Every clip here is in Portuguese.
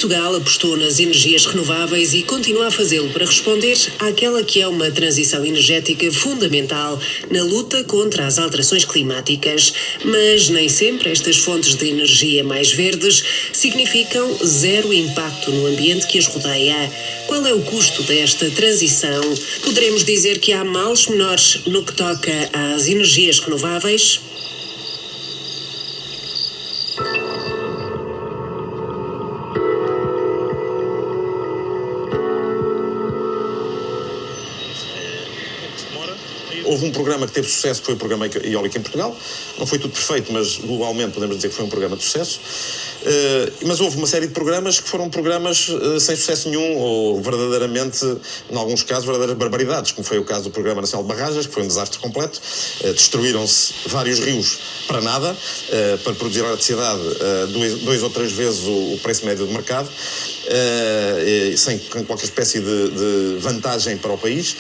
Portugal apostou nas energias renováveis e continua a fazê-lo para responder àquela que é uma transição energética fundamental na luta contra as alterações climáticas. Mas nem sempre estas fontes de energia mais verdes significam zero impacto no ambiente que as rodeia. Qual é o custo desta transição? Poderemos dizer que há males menores no que toca às energias renováveis? Houve um programa que teve sucesso, que foi o programa eólico em Portugal. Não foi tudo perfeito, mas globalmente podemos dizer que foi um programa de sucesso. Mas houve uma série de programas que foram programas sem sucesso nenhum, ou verdadeiramente, em alguns casos, verdadeiras barbaridades, como foi o caso do Programa Nacional de Barragens, que foi um desastre completo. Destruíram-se vários rios para nada, para produzir eletricidade 2 ou 3 vezes o preço médio do mercado. Sem qualquer espécie de vantagem para o país.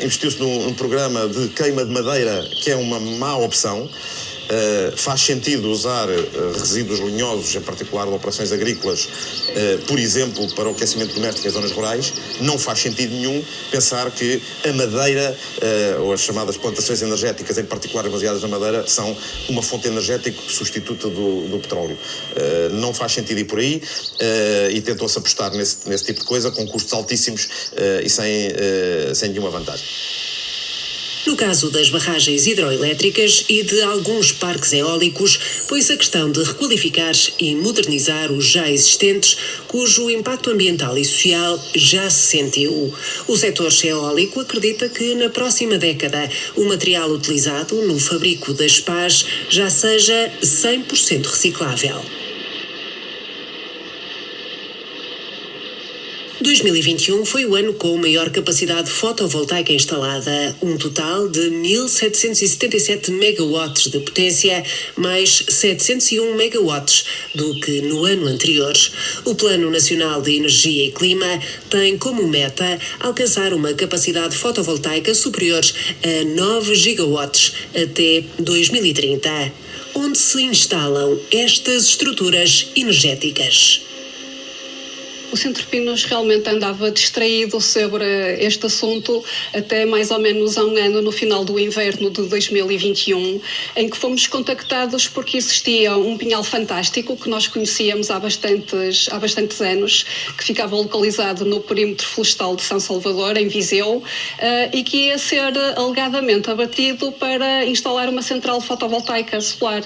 Investiu-se num programa de queima de madeira, que é uma má opção. Faz sentido usar resíduos lenhosos, em particular de operações agrícolas, por exemplo, para o aquecimento doméstico nas zonas rurais. Não faz sentido nenhum pensar que a madeira, ou as chamadas plantações energéticas, em particular baseadas na madeira, são uma fonte energética substituta do petróleo. Não faz sentido ir por aí, e tentou-se apostar nesse tipo de coisa, com custos altíssimos e sem nenhuma vantagem. No caso das barragens hidroelétricas e de alguns parques eólicos, põe-se a questão de requalificar e modernizar os já existentes, cujo impacto ambiental e social já se sentiu. O setor eólico acredita que na próxima década o material utilizado no fabrico das pás já seja 100% reciclável. 2021 foi o ano com maior capacidade fotovoltaica instalada, um total de 1.777 megawatts de potência, mais 701 megawatts do que no ano anterior. O Plano Nacional de Energia e Clima tem como meta alcançar uma capacidade fotovoltaica superior a 9 gigawatts até 2030. Onde se instalam estas estruturas energéticas? O Centro Pinos realmente andava distraído sobre este assunto até mais ou menos há um ano, no final do inverno de 2021, em que fomos contactados porque existia um pinhal fantástico que nós conhecíamos há bastantes anos, que ficava localizado no perímetro florestal de São Salvador, em Viseu, e que ia ser alegadamente abatido para instalar uma central fotovoltaica solar.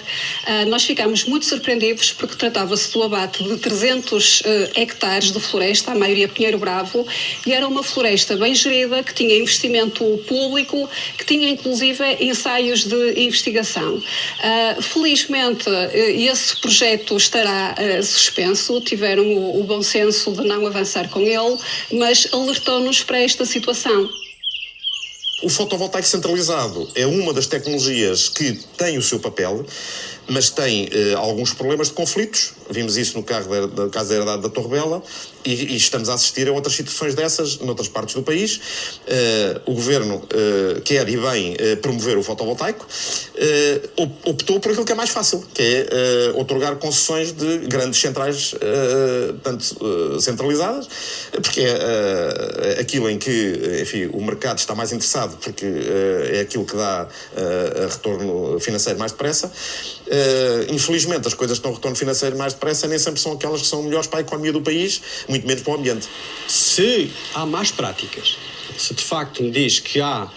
Nós ficámos muito surpreendidos porque tratava-se do abate de 300 hectares de floresta, a maioria Pinheiro Bravo, e era uma floresta bem gerida, que tinha investimento público, que tinha inclusive ensaios de investigação. Felizmente esse projeto estará suspenso, tiveram o bom senso de não avançar com ele, mas alertou-nos para esta situação. O fotovoltaico centralizado é uma das tecnologias que tem o seu papel, mas tem alguns problemas de conflitos. Vimos isso no caso da herdade da Torre Bela e estamos a assistir a outras situações dessas noutras partes do país. O Governo quer e bem promover o fotovoltaico, optou por aquilo que é mais fácil, que é outorgar concessões de grandes centrais, centralizadas, porque é aquilo em que, enfim, o mercado está mais interessado, porque é aquilo que dá retorno financeiro mais depressa. Infelizmente, as coisas que dão retorno financeiro mais depressa nem sempre são aquelas que são melhores para a economia do país, muito menos para o ambiente. Se há más práticas, se de facto me diz que há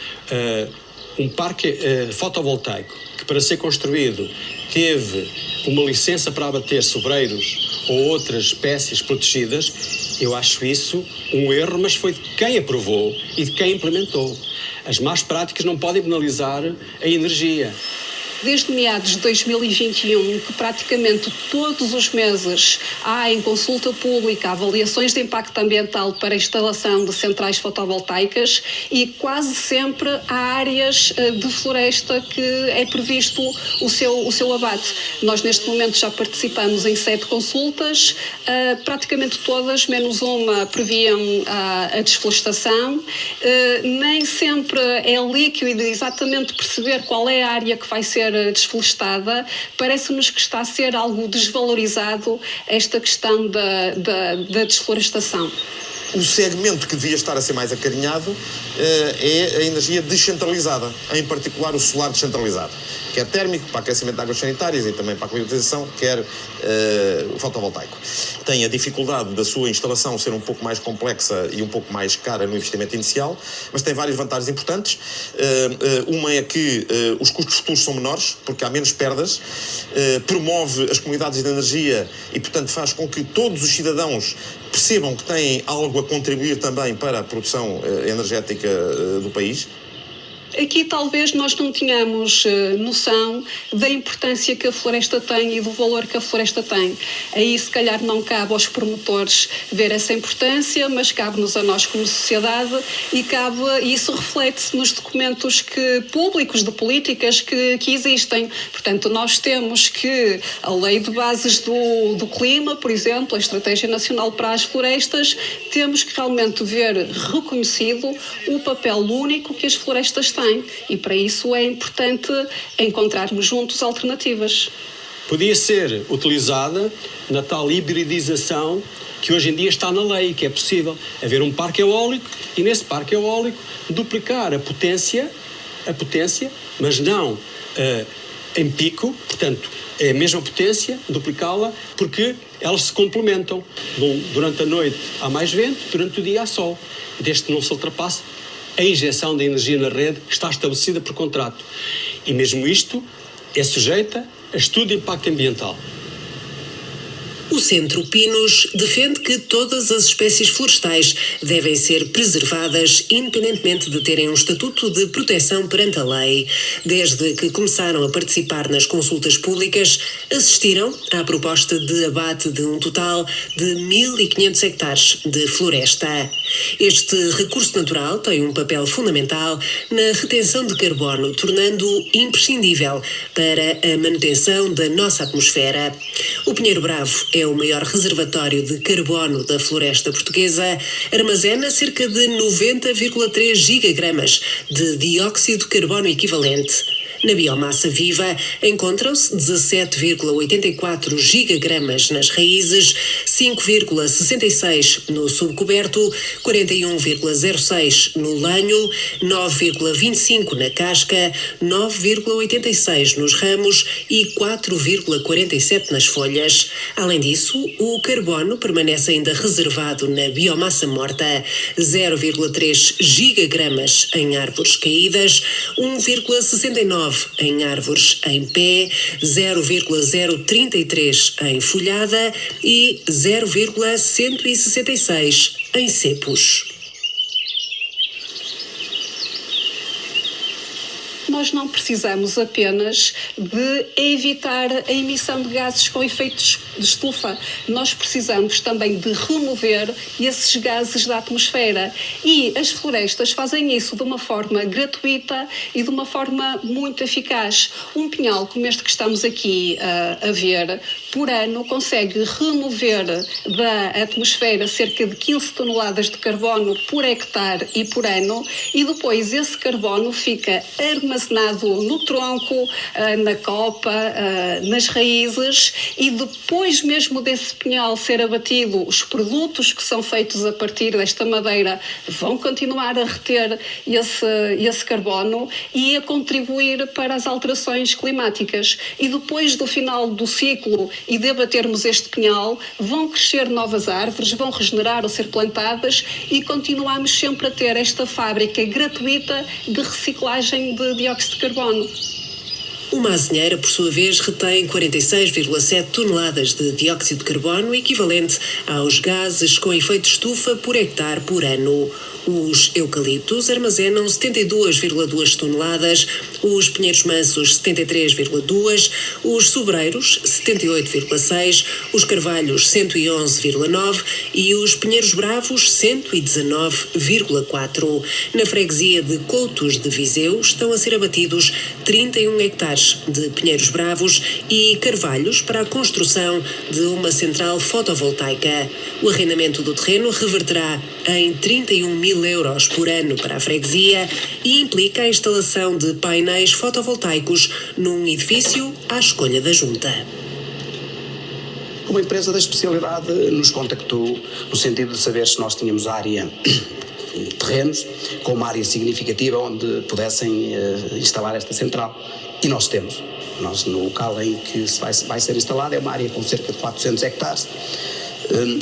um parque fotovoltaico que, para ser construído, teve uma licença para abater sobreiros ou outras espécies protegidas, eu acho isso um erro, mas foi de quem aprovou e de quem implementou. As más práticas não podem penalizar a energia. Desde meados de 2021, que praticamente todos os meses há em consulta pública avaliações de impacto ambiental para a instalação de centrais fotovoltaicas e quase sempre há áreas de floresta que é previsto o seu abate. Nós neste momento já participamos em 7 consultas, praticamente todas, menos uma, previam a desflorestação. Nem sempre é líquido exatamente perceber qual é a área que vai ser ser desflorestada, parece-nos que está a ser algo desvalorizado esta questão da desflorestação. O segmento que devia estar a ser mais acarinhado é a energia descentralizada, em particular o solar descentralizado, quer térmico, para aquecimento de águas sanitárias e também para a climatização, quer o fotovoltaico. Tem a dificuldade da sua instalação ser um pouco mais complexa e um pouco mais cara no investimento inicial, mas tem várias vantagens importantes. Uma é que os custos futuros são menores, porque há menos perdas, promove as comunidades de energia e, portanto, faz com que todos os cidadãos percebam que têm algo a contribuir também para a produção energética do país. Aqui talvez nós não tenhamos noção da importância que a floresta tem e do valor que a floresta tem. Aí se calhar não cabe aos promotores ver essa importância, mas cabe-nos a nós como sociedade e isso reflete-se nos documentos públicos de políticas que existem. Portanto, nós temos que a Lei de Bases do Clima, por exemplo, a Estratégia Nacional para as Florestas, temos que realmente ver reconhecido o papel único que as florestas têm. E para isso é importante encontrarmos juntos alternativas. Podia ser utilizada na tal hibridização que hoje em dia está na lei, que é possível haver um parque eólico e nesse parque eólico duplicar a potência, mas não em pico, portanto, é a mesma potência, duplicá-la, porque elas se complementam. Durante a noite há mais vento, durante o dia há sol. Desde que não se ultrapasse a injeção de energia na rede que está estabelecida por contrato. E mesmo isto é sujeita a estudo de impacto ambiental. O Centro Pinos defende que todas as espécies florestais devem ser preservadas independentemente de terem um estatuto de proteção perante a lei. Desde que começaram a participar nas consultas públicas, assistiram à proposta de abate de um total de 1.500 hectares de floresta. Este recurso natural tem um papel fundamental na retenção de carbono, tornando-o imprescindível para a manutenção da nossa atmosfera. O Pinheiro Bravo é o maior reservatório de carbono da floresta portuguesa, armazena cerca de 90,3 gigagramas de dióxido de carbono equivalente. Na biomassa viva encontram-se 17,84 gigagramas nas raízes, 5,66 no subcoberto, 41,06 no lenho, 9,25 na casca, 9,86 nos ramos e 4,47 nas folhas. Além disso, o carbono permanece ainda reservado na biomassa morta, 0,3 gigagramas em árvores caídas, 1,69 em árvores em pé, 0,033 em folhada e 0,166 em cepos. Nós não precisamos apenas de evitar a emissão de gases com efeitos de estufa. Nós precisamos também de remover esses gases da atmosfera. E as florestas fazem isso de uma forma gratuita e de uma forma muito eficaz. Um pinhal como este que estamos aqui a ver, por ano, consegue remover da atmosfera cerca de 15 toneladas de carbono por hectare e por ano, e depois esse carbono fica armazenado no tronco, na copa, nas raízes, e depois mesmo desse pinhal ser abatido, os produtos que são feitos a partir desta madeira vão continuar a reter esse carbono e a contribuir para as alterações climáticas. E depois do final do ciclo e de abatermos este pinhal, vão crescer novas árvores, vão regenerar ou ser plantadas, e continuamos sempre a ter esta fábrica gratuita de reciclagem de dióxido de carbono. Uma azinheira, por sua vez, retém 46,7 toneladas de dióxido de carbono, equivalente aos gases com efeito estufa por hectare por ano. Os eucaliptos armazenam 72,2 toneladas, os pinheiros mansos 73,2, os sobreiros 78,6, os carvalhos 111,9 e os pinheiros bravos 119,4. Na freguesia de Coutos de Viseu estão a ser abatidos 31 hectares de pinheiros bravos e carvalhos para a construção de uma central fotovoltaica. O arrendamento do terreno reverterá em 31 mil euros por ano para a freguesia e implica a instalação de painéis fotovoltaicos num edifício à escolha da Junta. Uma empresa da especialidade nos contactou no sentido de saber se nós tínhamos área, terrenos, com uma área significativa onde pudessem instalar esta central. E nós temos. Nós, no local em que vai ser instalada, é uma área com cerca de 400 hectares.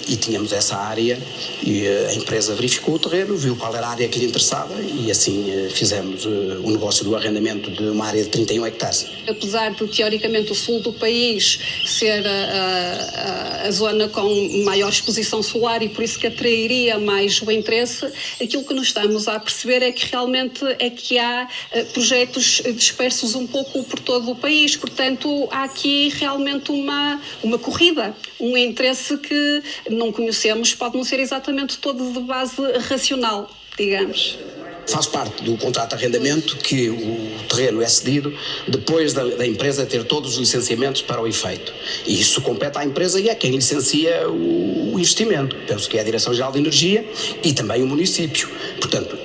E tínhamos essa área e a empresa verificou o terreno, viu qual era a área que lhe interessava e assim fizemos o negócio do arrendamento de uma área de 31 hectares. Apesar de, teoricamente, o sul do país ser a zona com maior exposição solar e por isso que atrairia mais o interesse, aquilo que nos estamos a perceber é que realmente há projetos dispersos um pouco por todo o país. Portanto, há aqui realmente uma corrida, um interesse que não conhecemos, pode não ser exatamente todo de base racional, digamos. Faz parte do contrato de arrendamento que o terreno é cedido depois da empresa ter todos os licenciamentos para o efeito. E isso compete à empresa e é quem licencia o investimento. Penso que é a Direção-Geral de Energia e também o município. Portanto,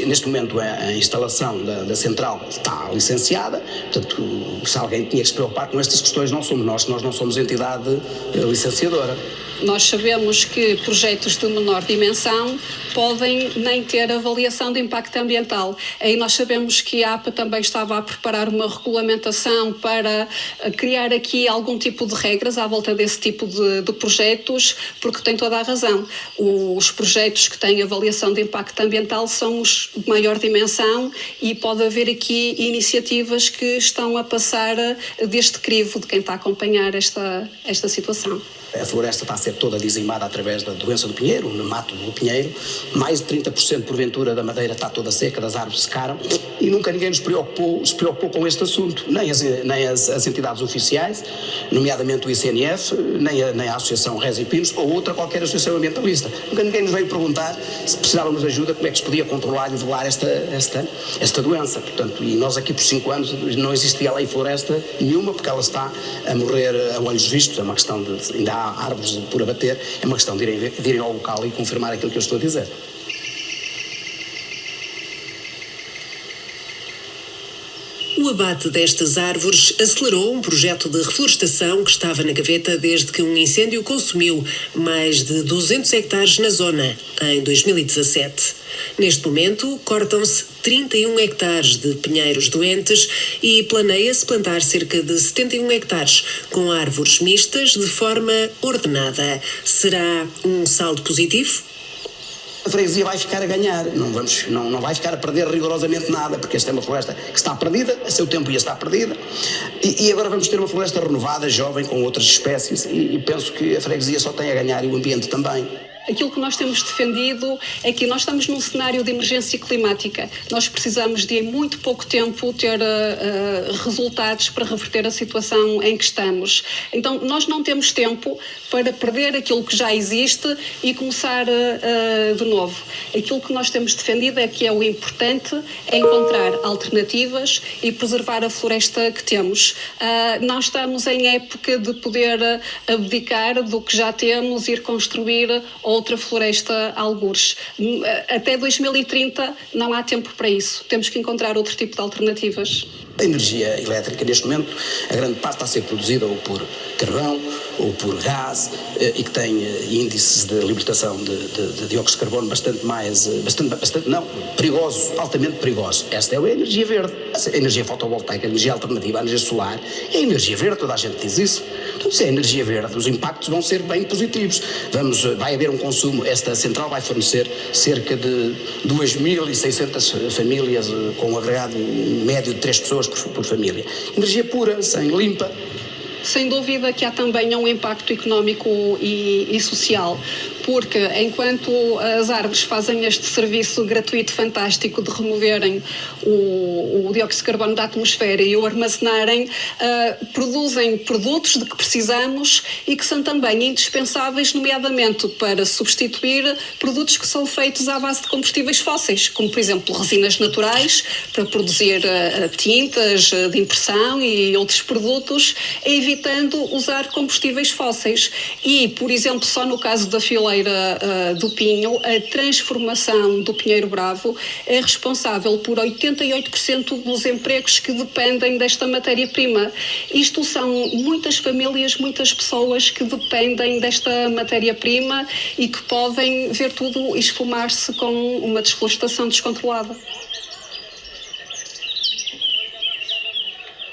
neste momento a instalação da central está licenciada, portanto, se alguém tinha que se preocupar com estas questões não somos nós não somos entidade licenciadora. Nós sabemos que projetos de menor dimensão podem nem ter avaliação de impacto ambiental. Aí nós sabemos que a APA também estava a preparar uma regulamentação para criar aqui algum tipo de regras à volta desse tipo de projetos, porque tem toda a razão. Os projetos que têm avaliação de impacto ambiental são os de maior dimensão e pode haver aqui iniciativas que estão a passar deste crivo de quem está a acompanhar esta situação. A floresta está a ser toda dizimada através da doença do pinheiro, no mato do pinheiro. Mais de 30% porventura da madeira está toda seca, das árvores secaram e nunca ninguém se preocupou com este assunto, nem as entidades oficiais, nomeadamente o ICNF, nem a Associação Reza e Pinos ou outra qualquer associação ambientalista. Nunca ninguém nos veio perguntar se precisávamos de ajuda, como é que se podia controlar e nivelar esta doença. Portanto, e nós aqui por 5 anos não existia lei floresta nenhuma, porque ela está a morrer a olhos vistos. É uma questão de ainda há árvores por abater, é uma questão de irem ao local e confirmar aquilo que eu estou a dizer. O abate destas árvores acelerou um projeto de reflorestação que estava na gaveta desde que um incêndio consumiu mais de 200 hectares na zona, em 2017. Neste momento, cortam-se 31 hectares de pinheiros doentes e planeia-se plantar cerca de 71 hectares com árvores mistas de forma ordenada. Será um saldo positivo? A freguesia vai ficar a ganhar, não vai ficar a perder rigorosamente nada, porque esta é uma floresta que está perdida, a seu tempo ia estar perdida, e agora vamos ter uma floresta renovada, jovem, com outras espécies, e penso que a freguesia só tem a ganhar e o ambiente também. Aquilo que nós temos defendido é que nós estamos num cenário de emergência climática. Nós precisamos de, em muito pouco tempo, ter resultados para reverter a situação em que estamos. Então, nós não temos tempo para perder aquilo que já existe e começar de novo. Aquilo que nós temos defendido é que o importante é encontrar alternativas e preservar a floresta que temos. Nós estamos em época de poder abdicar do que já temos e ir construir outra floresta algures. Até 2030 não há tempo para isso. Temos que encontrar outro tipo de alternativas. A energia elétrica, neste momento, a grande parte está a ser produzida ou por carvão ou por gás e que tem índices de libertação de dióxido de carbono bastante perigosos, altamente perigosos. Esta é a energia verde. A energia fotovoltaica, a energia alternativa, a energia solar, é a energia verde, toda a gente diz isso. Então, se é energia verde, os impactos vão ser bem positivos. Vai haver um consumo, esta central vai fornecer cerca de 2.600 famílias com um agregado médio de 3 pessoas por família. Energia pura, sem limpa. Sem dúvida que há também um impacto económico e social, porque enquanto as árvores fazem este serviço gratuito, fantástico de removerem o dióxido de carbono da atmosfera e o armazenarem, produzem produtos de que precisamos e que são também indispensáveis, nomeadamente para substituir produtos que são feitos à base de combustíveis fósseis, como por exemplo resinas naturais para produzir tintas de impressão e outros produtos, evitando usar combustíveis fósseis. E, por exemplo, só no caso da fileira, Oliveira do Pinho, a transformação do Pinheiro Bravo é responsável por 88% dos empregos que dependem desta matéria-prima. Isto são muitas famílias, muitas pessoas que dependem desta matéria-prima e que podem ver tudo esfumar-se com uma desflorestação descontrolada.